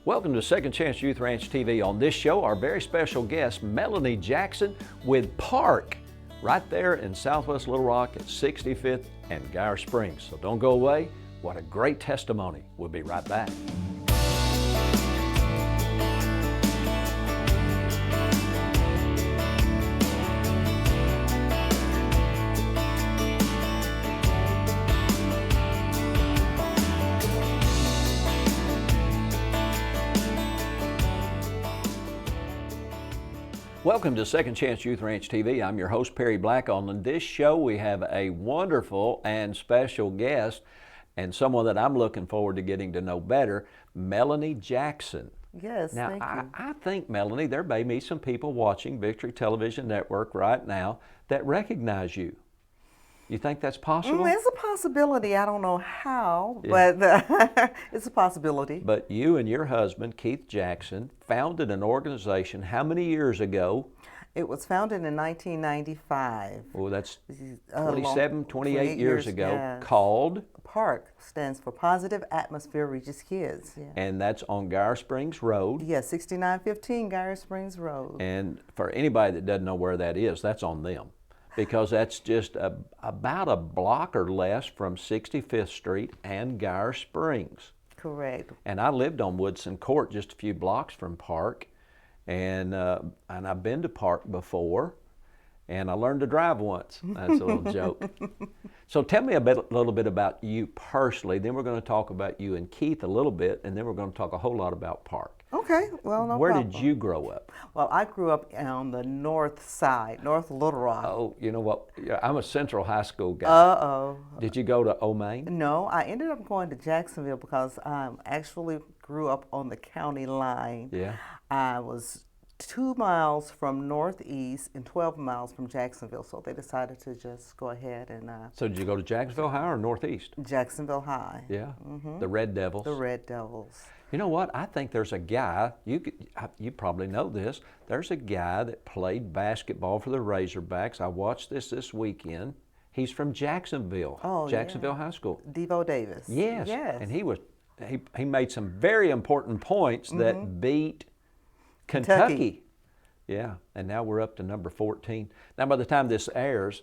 Welcome to Second Chance Youth Ranch TV. On this show, our very special guest, Melanie Jackson with P.A.R.K, right there in Southwest Little Rock at 65th and Geyer Springs. So don't go away. What a great testimony. We'll be right back. Welcome to Second Chance Youth Ranch TV. I'm your host, Perry Black. On this show, we have a wonderful and special guest and someone that I'm looking forward to getting to know better, Melanie Jackson. Yes, now, thank you. I think, Melanie, there may be some people watching Victory Television Network right now that recognize you. You think that's possible? It's a possibility. I don't know how, but it's a possibility. But you and your husband, Keith Jackson, founded an organization how many years ago? It was founded in 1995. Oh, that's 28 years ago, yes. Called? P.A.R.K stands for Positive Atmosphere Reaches Kids. Yeah. And that's on Geyer Springs Road. Yes, 6915 Geyer Springs Road. And for anybody that doesn't know where that is, that's on them. Because that's just about a block or less from 65th Street and Geyer Springs. Correct. And I lived on Woodson Court, just a few blocks from P.A.R.K, and I've been to P.A.R.K before, and I learned to drive once. That's a little joke. So tell me a little bit about you personally, then we're going to talk about you and Keith a little bit, and then we're going to talk a whole lot about P.A.R.K. Okay, well, no Where problem. did you grow up? Well, I grew up on the north side, North Little Rock. Oh, you know what? I'm a Central High School guy. Uh-oh. Did you go to Omain? No, I ended up going to Jacksonville because I actually grew up on the county line. Yeah. I was 2 miles from Northeast and 12 miles from Jacksonville, so they decided to just go ahead and... So did you go to Jacksonville High or Northeast? Jacksonville High. Yeah, the Red Devils. The Red Devils. You know what? I think there's a guy, you probably know this, there's a guy that played basketball for the Razorbacks. I watched this weekend. He's from Jacksonville, Jacksonville High School. Devo Davis. Yes. Yes. And he made some very important points that beat Kentucky. Yeah, and now we're up to number 14. Now, by the time this airs,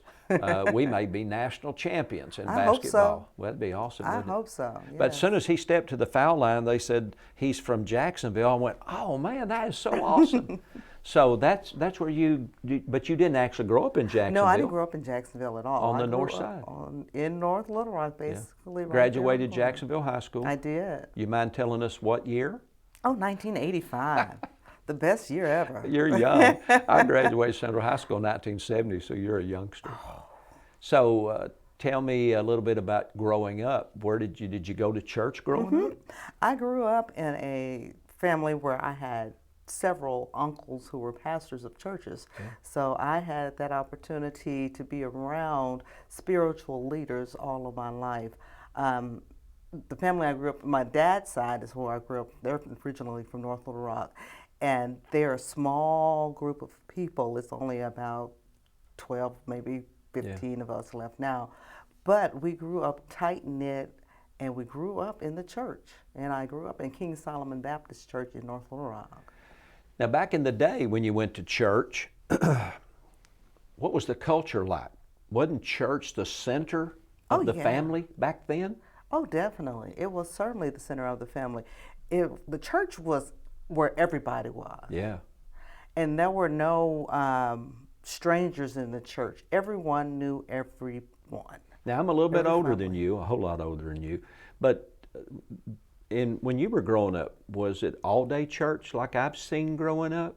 we may be national champions in basketball. Hope so. Well, that'd be awesome. I hope so. Yes. But as soon as he stepped to the foul line, they said he's from Jacksonville. I went, oh man, that is so awesome. So that's where but you didn't actually grow up in Jacksonville. No, I didn't grow up in Jacksonville at all. On the north side. In North Little Rock, basically. Yeah. Graduated Jacksonville High School. I did. You mind telling us what year? Oh, 1985. The best year ever. You're young. I graduated Central High School in 1970, so you're a youngster. So tell me a little bit about growing up. Where did you go to church growing up? I grew up in a family where I had several uncles who were pastors of churches. Okay. So I had that opportunity to be around spiritual leaders all of my life. The family I grew up, my dad's side is where I grew up. They're originally from North Little Rock. And they're a small group of people. It's only about 12, maybe 15 of us left now. But we grew up tight-knit, and we grew up in the church. And I grew up in King Solomon Baptist Church in North Little Rock. Now, back in the day when you went to church, what was the culture like? Wasn't church the center of the family back then? Oh, definitely. It was certainly the center of the family. The church was where everybody was. Yeah. And there were no strangers in the church. Everyone knew everyone. Now, I'm a little bit older than you, a whole lot older than you, but when you were growing up, was it all-day church like I've seen growing up?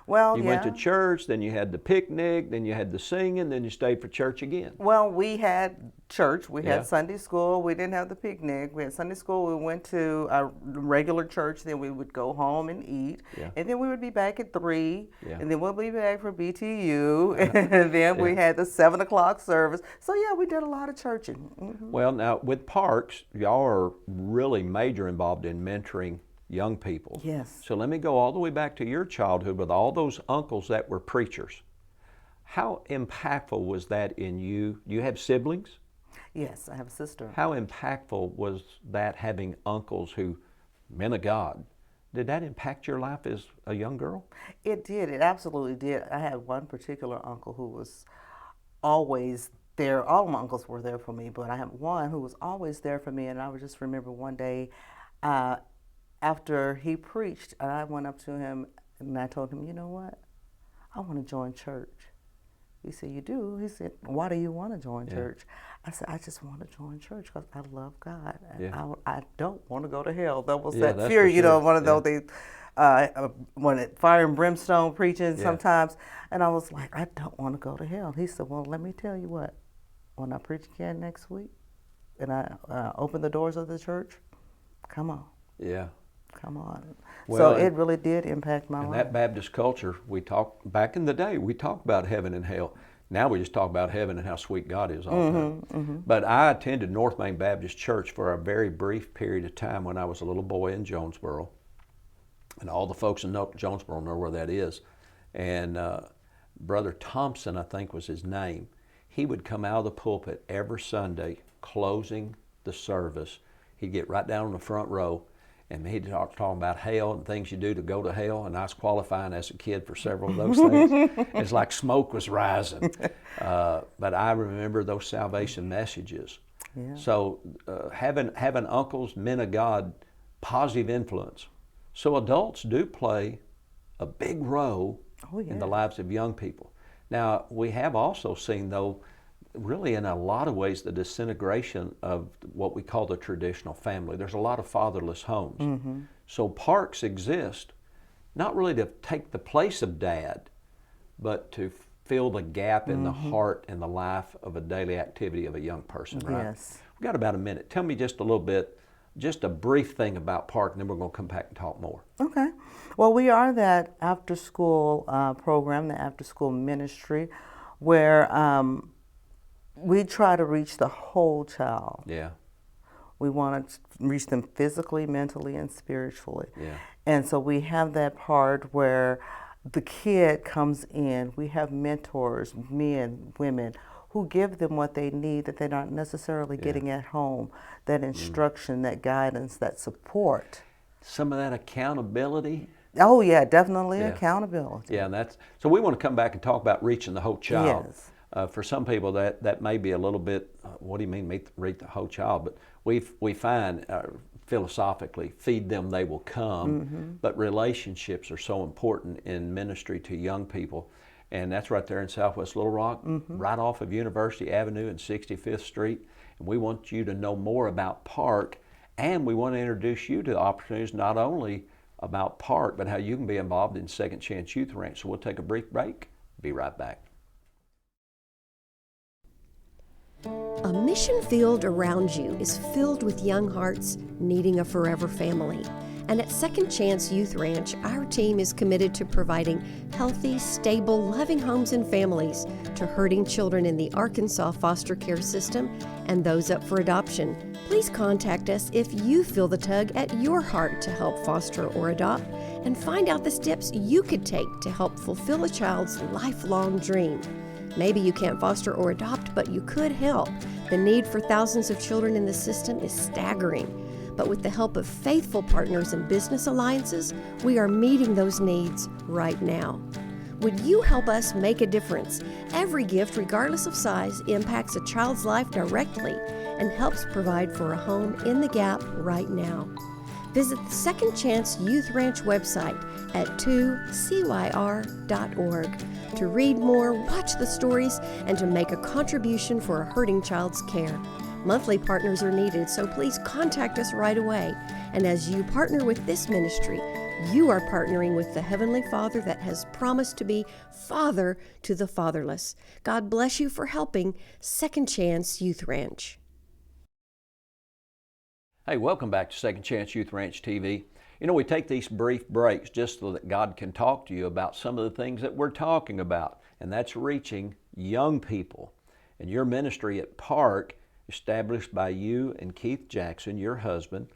Well, you went to church, then you had the picnic, then you had the singing, then you stayed for church again. Well, we had church, we had Sunday school, we didn't have the picnic, we had Sunday school, we went to a regular church, then we would go home and eat, and then we would be back at 3, and then we'll be back for BTU, and then we had the 7 o'clock service. So yeah, we did a lot of churching. Well, now with P.A.R.K, y'all are really major involved in mentoring young people. Yes. So let me go all the way back to your childhood with all those uncles that were preachers. How impactful was that in you? Do you have siblings? Yes, I have a sister. How impactful was that, having uncles who, men of God, Did that impact your life as a young girl? It did. It absolutely did. I had one particular uncle who was always there. All of my uncles were there for me, but I had one who was always there for me. And I would just remember one day uh, after he preached, I went up to him and I told him, you know what? I want to join church. He said, you do? He said, why do you want to join church? I said, I just want to join church because I love God. I don't want to go to hell. That was that fear, you know, one of those things. When it fire and brimstone preaching sometimes. And I was like, I don't want to go to hell. He said, well, let me tell you what. When I preach again next week and I open the doors of the church, come on. Yeah. Come on. Well, so it really did impact my life. In that Baptist culture, we talked, back in the day, we talked about heaven and hell. Now we just talk about heaven and how sweet God is all the time. But I attended North Main Baptist Church for a very brief period of time when I was a little boy in Jonesboro. And all the folks in Jonesboro know where that is. And Brother Thompson, I think was his name, he would come out of the pulpit every Sunday closing the service. He'd get right down in the front row and he'd talking about hell and things you do to go to hell. And I was qualifying as a kid for several of those things. It's like smoke was rising. But I remember those salvation messages. Yeah. So having uncles, men of God, positive influence. So adults do play a big role in the lives of young people. Now, we have also seen, though, really in a lot of ways, the disintegration of what we call the traditional family. There's a lot of fatherless homes. So parks exist, not really to take the place of dad, but to fill the gap in the heart and the life of a daily activity of a young person, right? Yes. We've got about a minute. Tell me just a little bit, just a brief thing about P.A.R.K, and then we're going to come back and talk more. Okay. Well, we are that after-school program, the after-school ministry, where we try to reach the whole child. Yeah. We want to reach them physically, mentally, and spiritually. Yeah. And so we have that part where the kid comes in. We have mentors, men, women, who give them what they need that they're not necessarily getting at home, that instruction, that guidance, that support. Some of that accountability. Oh yeah, definitely accountability. Yeah, and that's, so we want to come back and talk about reaching the whole child. Yes. For some people that may be a little bit, what do you mean reach the whole child? But we find philosophically, feed them, they will come. But relationships are so important in ministry to young people. And that's right there in Southwest Little Rock, right off of University Avenue and 65th Street. And we want you to know more about P.A.R.K, and we want to introduce you to the opportunities not only about P.A.R.K, but how you can be involved in Second Chance Youth Ranch. So we'll take a brief break. Be right back. A mission field around you is filled with young hearts needing a forever family. And at Second Chance Youth Ranch, our team is committed to providing healthy, stable, loving homes and families to hurting children in the Arkansas foster care system and those up for adoption. Please contact us if you feel the tug at your heart to help foster or adopt, and find out the steps you could take to help fulfill a child's lifelong dream. Maybe you can't foster or adopt, but you could help. The need for thousands of children in the system is staggering. But with the help of faithful partners and business alliances, we are meeting those needs right now. Would you help us make a difference? Every gift, regardless of size, impacts a child's life directly and helps provide for a home in the gap right now. Visit the Second Chance Youth Ranch website at 2CYR.org to read more, watch the stories, and to make a contribution for a hurting child's care. Monthly partners are needed, so please contact us right away. And as you partner with this ministry, you are partnering with the Heavenly Father that has promised to be Father to the fatherless. God bless you for helping Second Chance Youth Ranch. Hey, welcome back to Second Chance Youth Ranch TV. You know, we take these brief breaks just so that God can talk to you about some of the things that we're talking about, and that's reaching young people. And your ministry at P.A.R.K, established by you and Keith Jackson, your husband,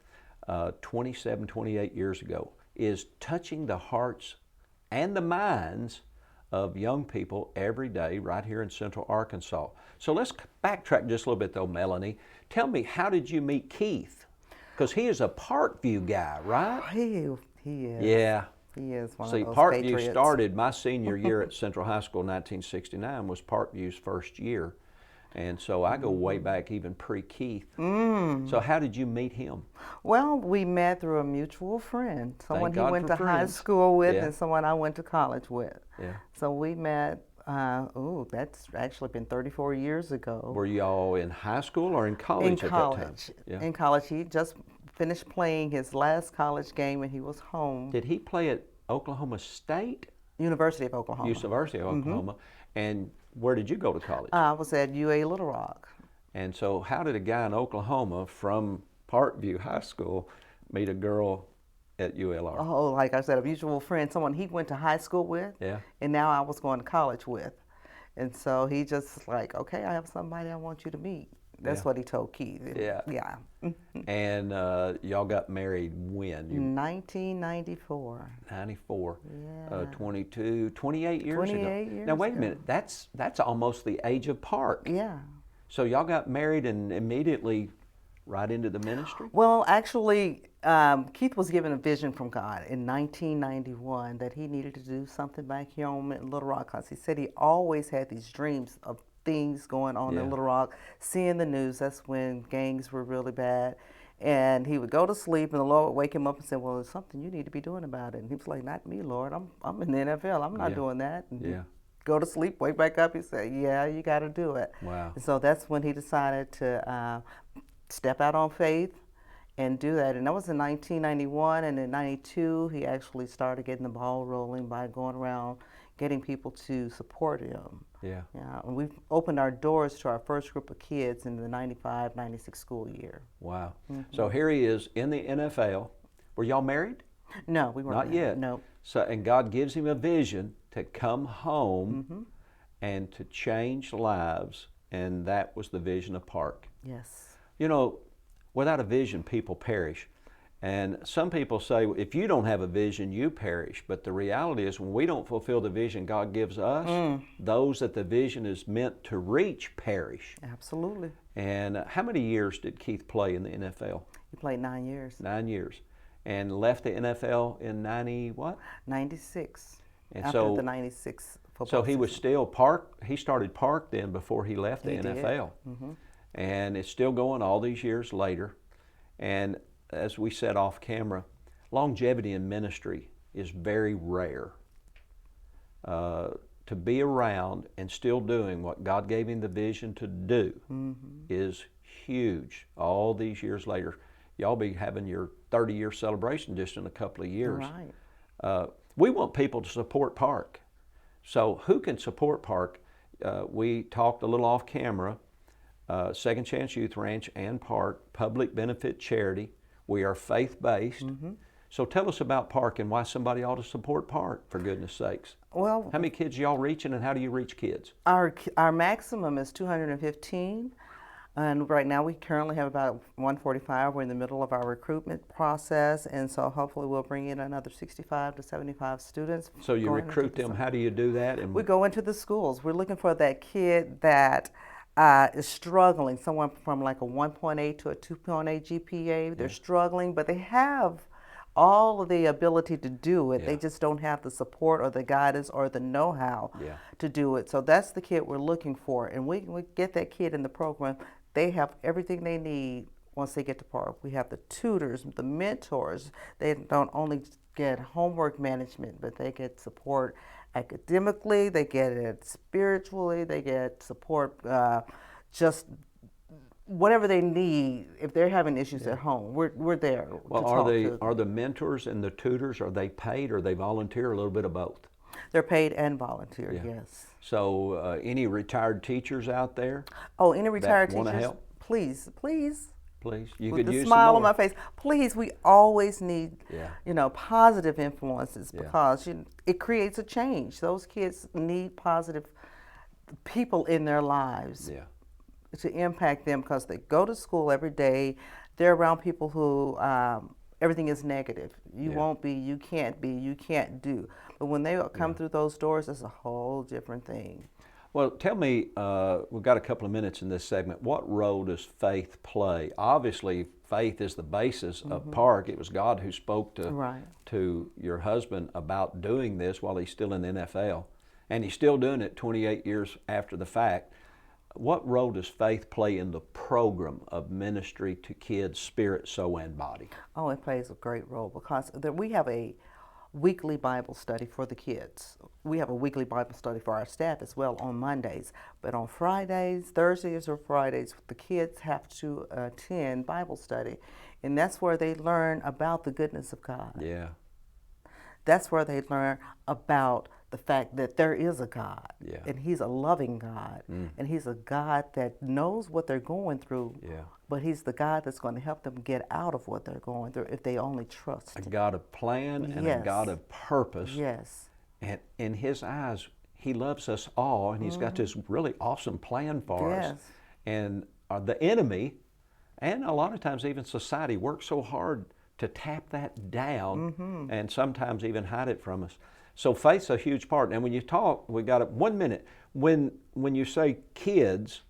28 years ago, is touching the hearts and the minds of young people every day right here in Central Arkansas. So let's backtrack just a little bit though, Melanie. Tell me, how did you meet Keith? Because he is a Parkview guy, right? He is. Yeah. He is one See, of those Parkview patriots. started, my senior year at Central High School in 1969 was Parkview's first year. And so I go way back even pre-Keith. So how did you meet him? Well, we met through a mutual friend, someone he God went for to high friends. school with, Yeah. and someone I went to college with. Yeah. So we met. That's actually been 34 years ago. Were you all in high school or in college In at that time? college. Yeah. In college, he just finished playing his last college game, and he was home. Did he play at Oklahoma State? University of Oklahoma. University of Oklahoma. And where did you go to college? I was at UA Little Rock. And so how did a guy in Oklahoma from Parkview High School meet a girl at ULR? Oh, like I said, a mutual friend, someone he went to high school with, Yeah. and now I was going to college with. And so he just like, okay, I have somebody I want you to meet. That's Yeah. what he told Keith. Yeah. Yeah. And y'all got married when? 1994. 94. Yeah. 22, 28 years ago. 28 years Now wait a ago. minute, that's almost the age of Park. Yeah. So y'all got married and immediately right into the ministry? Well, actually, Keith was given a vision from God in 1991 that he needed to do something back home in Little Rock, because he said he always had these dreams of things going on Yeah. in Little Rock, seeing the news. That's when gangs were really bad. And he would go to sleep, and the Lord would wake him up and say, well, there's something you need to be doing about it. And he was like, not me, Lord. I'm in the NFL. I'm not Yeah. doing that. And he'd Yeah. go to sleep, wake back up. He said, yeah, you got to do it. Wow. And so that's when he decided to step out on faith and do that. And that was in 1991. And in 92, he actually started getting the ball rolling by going around getting people to support him. Yeah. Yeah, and we've opened our doors to our first group of kids in the 95-96 school year. Wow. So here he is in the NFL. Were y'all married? No, we weren't Not married. yet. No. So, and God gives him a vision to come home and to change lives, and that was the vision of Park. Yes. You know, without a vision, people perish. And some people say, if you don't have a vision, you perish. But the reality is, when we don't fulfill the vision God gives us, those that the vision is meant to reach perish. Absolutely. And how many years did Keith play in the NFL? He played 9 years. 9 years. And left the NFL in 90 what? 96. And after so- the 96 football So he was season. still Park. He started Park then before he left the He did. NFL. And it's still going all these years later. And as we said off camera, longevity in ministry is very rare. To be around and still doing what God gave him the vision to do is huge. All these years later, y'all be having your 30-year celebration just in a couple of years. Right. We want people to support Park. So who can support Park? We talked a little off camera. Second Chance Youth Ranch and Park, public benefit charity. We are faith-based. So tell us about Park and why somebody ought to support Park, for goodness sakes. Well, How many kids y'all reaching, and how do you reach kids? our maximum is 215. And right now we currently have about 145. We're in the middle of our recruitment process, and so hopefully we'll bring in another 65 to 75 students. So you going into recruit the them. summer. How do you do that? And We go into the schools. We're looking for that kid that is struggling, someone from like a 1.8 to a 2.8 GPA. They're struggling, but they have all of the ability to do it. Yeah. They just don't have the support or the guidance or the know-how Yeah. to do it. So that's the kid we're looking for. And we get that kid in the program. They have everything they need once they get to Park. We have the tutors, the mentors. They don't only get homework management, but they get support academically, they get it spiritually, they get support just whatever they need. If they're having issues at home, we're there well, to talk to them. are the mentors and the tutors, are they paid or they volunteer, or a little bit of both? They're paid and volunteer, Yeah. yes. So any retired teachers out there, Oh, any retired wanna teachers, help? please, please, you with could a use smile some on more. my face, please, we always need, Yeah. positive influences, Yeah. because it creates a change. Those kids need positive people in their lives Yeah. to impact them, because they go to school every day. They're around people who everything is negative. You Yeah. won't be, you can't be, you can't do. But when they come through those doors, it's a whole different thing. Well, tell me, we've got a couple of minutes in this segment. What role does faith play? Obviously, faith is the basis of P.A.R.K. It was God who spoke Right. to your husband about doing this while he's still in the NFL. And he's still doing it 28 years after the fact. What role does faith play in the program of ministry to kids, spirit, soul, and body? Oh, it plays a great role because we have a weekly Bible study for the kids. We have a weekly Bible study for our staff as well on Mondays. But on Fridays, Thursdays or Fridays, the kids have to attend Bible study. And that's where they learn about the goodness of God. Yeah. That's where they learn about the fact that there is a God. Yeah. And He's a loving God. And He's a God that knows what they're going through. Yeah. But He's the God that's going to help them get out of what they're going through if they only trust A Him. God of plan and a Yes. God of purpose. Yes. And in His eyes, He loves us all, and He's got this really awesome plan for us. Yes. And the enemy, and a lot of times even society, works so hard to tap that down and sometimes even hide it from us. So faith's a huge part. And when you talk, we got 1 minute. When you say kids,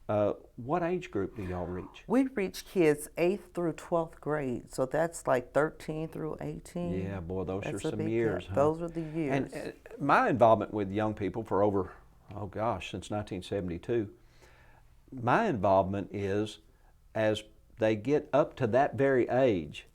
what age group do y'all reach? We reach kids 8th through 12th grade, so that's like 13 through 18. Yeah, boy, those That's are a some big years. gap. Huh? Those are the years. And my involvement with young people for over, since 1972, my involvement is as they get up to that very age,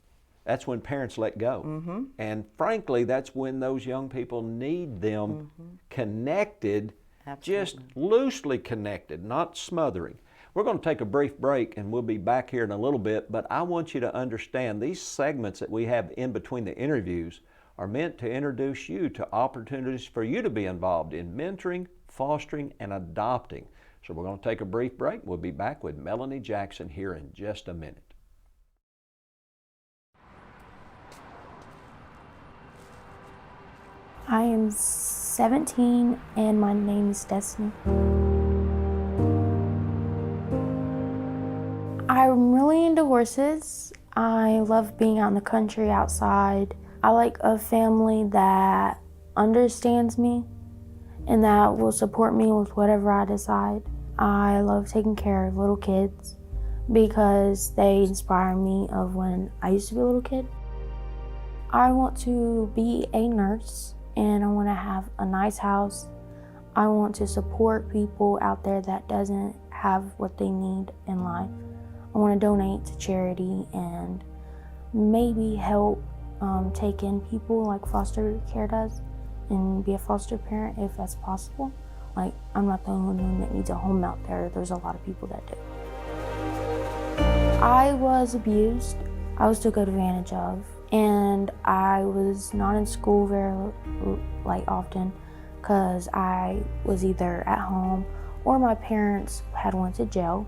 that's when parents let go. And frankly, that's when those young people need them connected, just loosely connected, not smothering. We're going to take a brief break and we'll be back here in a little bit, but I want you to understand these segments that we have in between the interviews are meant to introduce you to opportunities for you to be involved in mentoring, fostering, and adopting. So we're going to take a brief break. We'll be back with Melanie Jackson here in just a minute. I am 17 and my name is Destiny. I'm really into horses. I love being out in the country outside. I like a family that understands me and that will support me with whatever I decide. I love taking care of little kids because they inspire me of when I used to be a little kid. I want to be a nurse and I want to have a nice house. I want to support people out there that doesn't have what they need in life. I want to donate to charity and maybe help take in people like foster care does and be a foster parent if that's possible. Like, I'm not the only one that needs a home out there. There's a lot of people that do. I was abused. I was taken advantage of. And I was not in school very often because I was either at home or my parents had went to jail.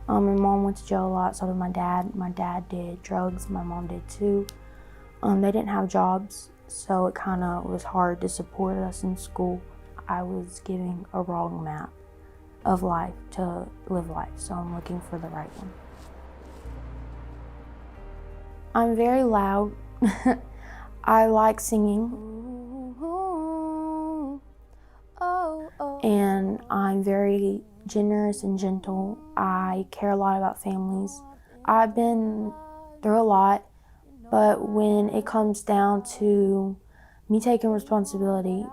My mom went to jail a lot, so did my dad. My dad did drugs, my mom did too. They didn't have jobs, so it kind of was hard to support us in school. I was giving a wrong map of life to live life, so I'm looking for the right one. I'm very loud. I like singing. And I'm very generous and gentle. I care a lot about families. I've been through a lot, but when it comes down to me taking responsibility,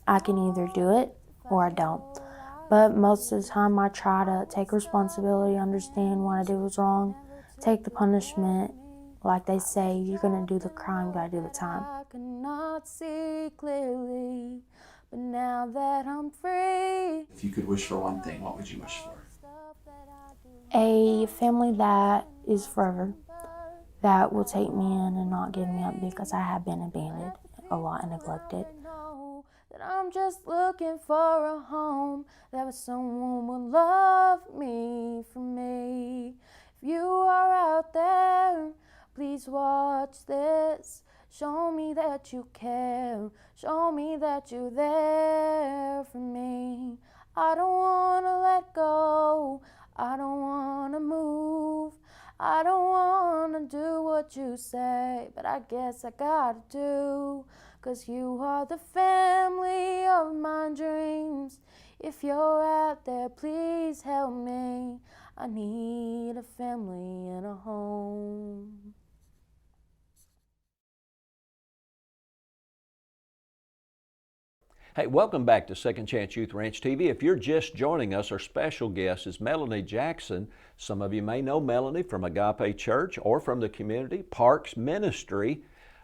I can either do it or I don't. But most of the time I try to take responsibility, understand what I did was wrong, take the punishment. Like they say, you're gonna do the crime, you gotta do the time. I cannot see clearly, but now that I'm free. If you could wish for one thing, what would you wish for? A family that is forever, that will take me in and not give me up because I have been abandoned a lot and neglected. That I'm just looking for a home, that someone will love me for me. If you are out there, please watch this. Show me that you care. Show me that you're there for me. I don't wanna let go. I don't wanna move. I don't wanna do what you say, but I guess I gotta do. 'Cause you are the family of my dreams. If you're out there, please help me. I need a family and a home. Hey, welcome back to Second Chance Youth Ranch TV. If you're just joining us, our special guest is Melanie Jackson. Some of you may know Melanie from Agape Church or from the community, P.A.R.K's ministry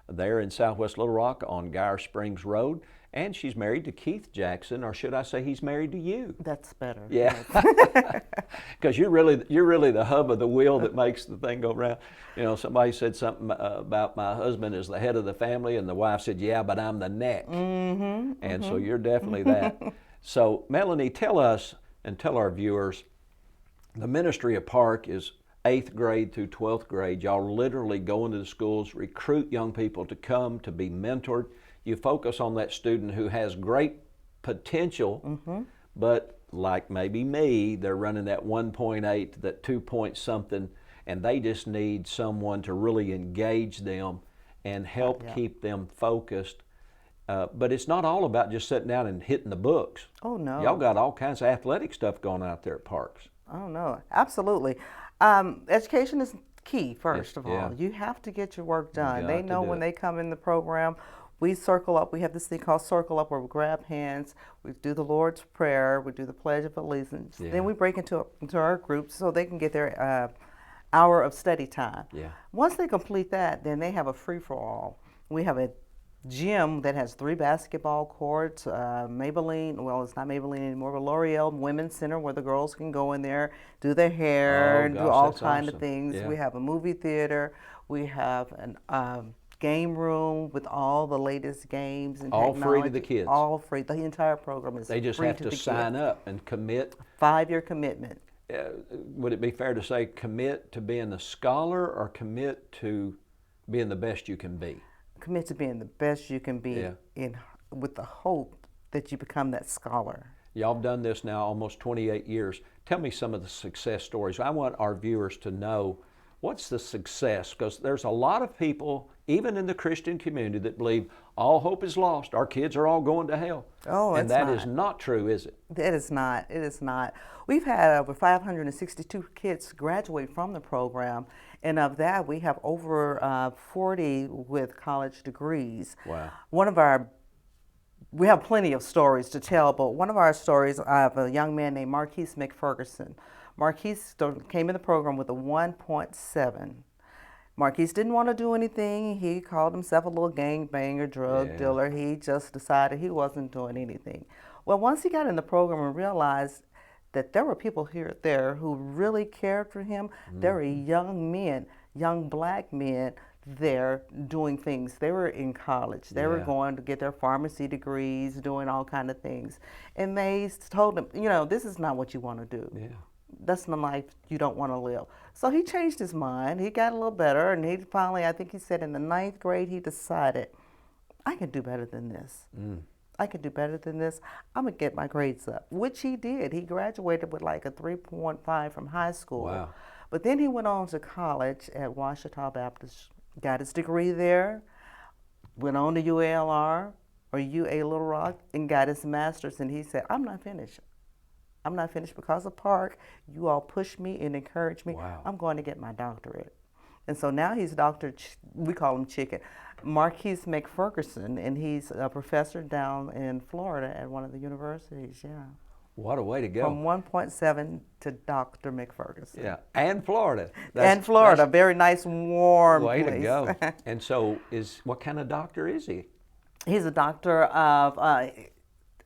there in Southwest Little Rock on Geyer Springs Road. And she's married to Keith Jackson, or should I say he's married to you? That's better. Yeah, because you're really the hub of the wheel that makes the thing go round. You know, somebody said something about my husband as the head of the family, and the wife said, "Yeah, but I'm the neck." And so you're definitely that. So Melanie, tell us and tell our viewers, the ministry of P.A.R.K is 8th grade through 12th grade. Y'all literally go into the schools, recruit young people to come to be mentored. You focus on that student who has great potential, but like maybe me, they're running that 1.8, that 2 point something, and they just need someone to really engage them and help keep them focused. But it's not all about just sitting down and hitting the books. Oh, no. Y'all got all kinds of athletic stuff going out there at P.A.R.K's. Oh, no, absolutely. Education is key, first of all. You have to get your work done. They know when they come in the program, we circle up. We have this thing called circle up where we grab hands, we do the Lord's Prayer, we do the Pledge of Allegiance. Then we break into our groups so they can get their hour of study time. Once they complete that, then they have a free-for-all. We have a gym that has 3 basketball courts, Maybelline, well, it's not Maybelline anymore, but L'Oreal Women's Center where the girls can go in there, do their hair, do all kinds of things. We have a movie theater. We have an game room with all the latest games and all technology. free to the kids. All free. The entire program is free. They just have to sign up and commit. 5-year commitment. Would it be fair to say commit to being a scholar or commit to being the best you can be? Commit to being the best you can be with the hope that you become that scholar. Y'all have done this now almost 28 years. Tell me some of the success stories. I want our viewers to know what's the success, because there's a lot of people, even in the Christian community, that believe all hope is lost. Our kids are all going to hell. Oh, and that is not true, is it? It is not. It is not. We've had over 562 kids graduate from the program, and of that, we have over 40 with college degrees. Wow. We have plenty of stories to tell, but one of our stories, I have a young man named Marquise McFerguson. Marquise came in the program with a 1.7. Marquise didn't want to do anything. He called himself a little gangbanger, drug dealer. He just decided he wasn't doing anything. Well, once he got in the program and realized that there were people there who really cared for him, there were young men, young black men there doing things. They were in college. They were going to get their pharmacy degrees, doing all kind of things. And they told him, you know, this is not what you want to do. That's the life you don't want to live. So he changed his mind. He got a little better, and he finally, I think he said in the 9th grade, he decided, I can do better than this. I can do better than this. I'm going to get my grades up, which he did. He graduated with like a 3.5 from high school. Wow. But then he went on to college at Ouachita Baptist, got his degree there, went on to UALR or UA Little Rock and got his master's, and he said, I'm not finished. I'm not finished because of P.A.R.K. You all pushed me and encouraged me. Wow. I'm going to get my doctorate. And so now he's we call him Chicken, Marquise McFerguson, and he's a professor down in Florida at one of the universities, What a way to go. From 1.7 to Dr. McFerguson. Yeah, and Florida. And Florida, very nice, warm way place. to go. And so what kind of doctor is he? He's a doctor of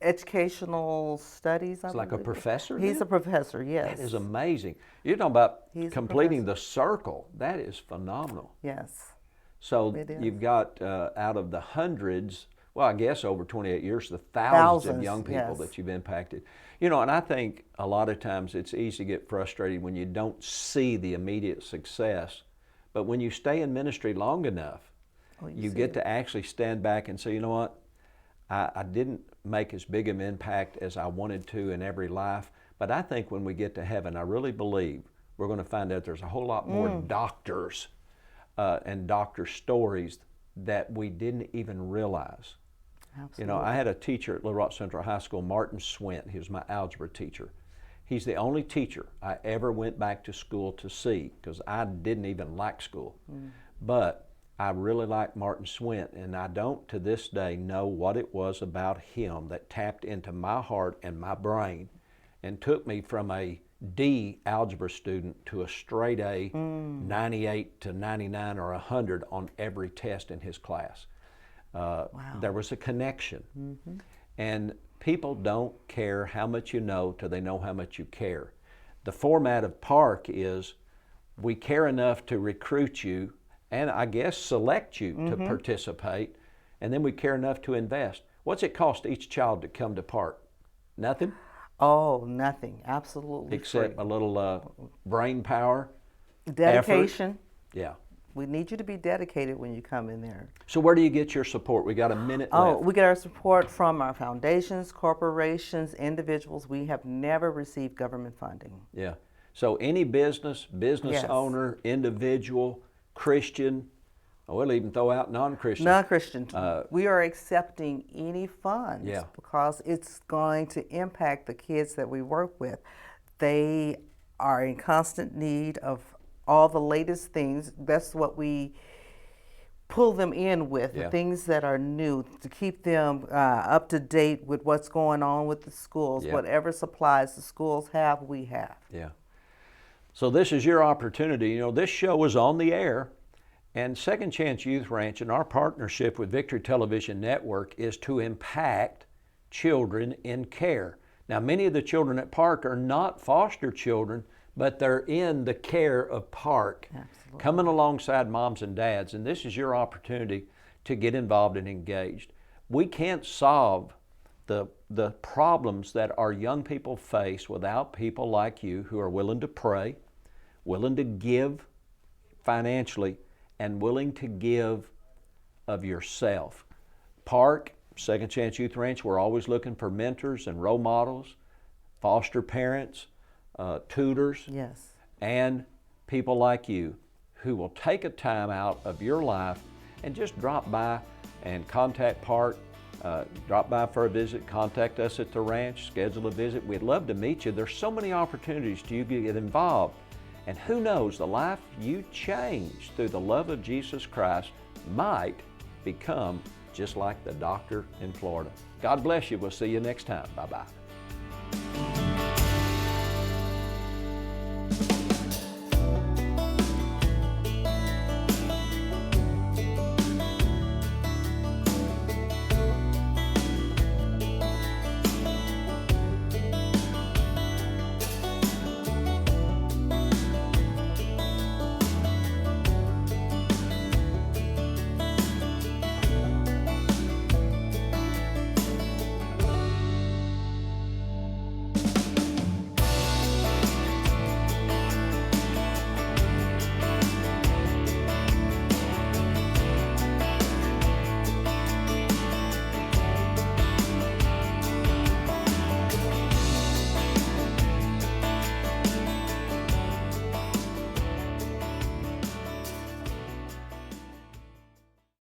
educational studies. It's like a professor? He's a professor, yes. That is amazing. You're talking about He's completing the circle. That is phenomenal. Yes. So It is. you've got out of the hundreds, well, I guess over 28 years, the thousands of young people that you've impacted. You know, and I think a lot of times it's easy to get frustrated when you don't see the immediate success. But when you stay in ministry long enough, you get to actually stand back and say, you know what, I didn't make as big an impact as I wanted to in every life, but I think when we get to heaven, I really believe we're going to find out there's a whole lot more doctors and doctor stories that we didn't even realize. Absolutely. You know, I had a teacher at Little Rock Central High School, Martin Swint. He was my algebra teacher. He's the only teacher I ever went back to school to see, because I didn't even like school. But I really like Martin Swint, and I don't to this day know what it was about him that tapped into my heart and my brain and took me from a D algebra student to a straight A, 98 to 99 or 100 on every test in his class. There was a connection. And people don't care how much you know till they know how much you care. The format of P.A.R.K is we care enough to recruit you and I guess select you to participate, and then we care enough to invest. What's it cost each child to come to P.A.R.K? Nothing? Oh, nothing. Absolutely Except free. a little brain power, Dedication. effort. Yeah. We need you to be dedicated when you come in there. So where do you get your support? We got a minute left. We get our support from our foundations, corporations, individuals. We have never received government funding. Yeah. So any business Yes. owner, individual, Christian, we'll even throw out non-Christian. Non-Christian. We are accepting any funds Yeah. because it's going to impact the kids that we work with. They are in constant need of all the latest things. That's what we pull them in with, Yeah. the things that are new, to keep them up to date with what's going on with the schools. Yeah. Whatever supplies the schools have, we have. Yeah. So this is your opportunity. You know, this show is on the air, and Second Chance Youth Ranch and our partnership with Victory Television Network is to impact children in care. Now, many of the children at P.A.R.K are not foster children, but they're in the care of P.A.R.K, Absolutely. coming alongside moms and dads, and this is your opportunity to get involved and engaged. We can't solve the problems that our young people face without people like you who are willing to pray, willing to give financially, and willing to give of yourself. P.A.R.K, Second Chance Youth Ranch, we're always looking for mentors and role models, foster parents, tutors, Yes. and people like you who will take a time out of your life and just drop by and contact P.A.R.K. Drop by for a visit, contact us at the ranch, schedule a visit. We'd love to meet you. There's so many opportunities to get involved. And who knows, the life you change through the love of Jesus Christ might become just like the doctor in Florida. God bless you. We'll see you next time. Bye-bye.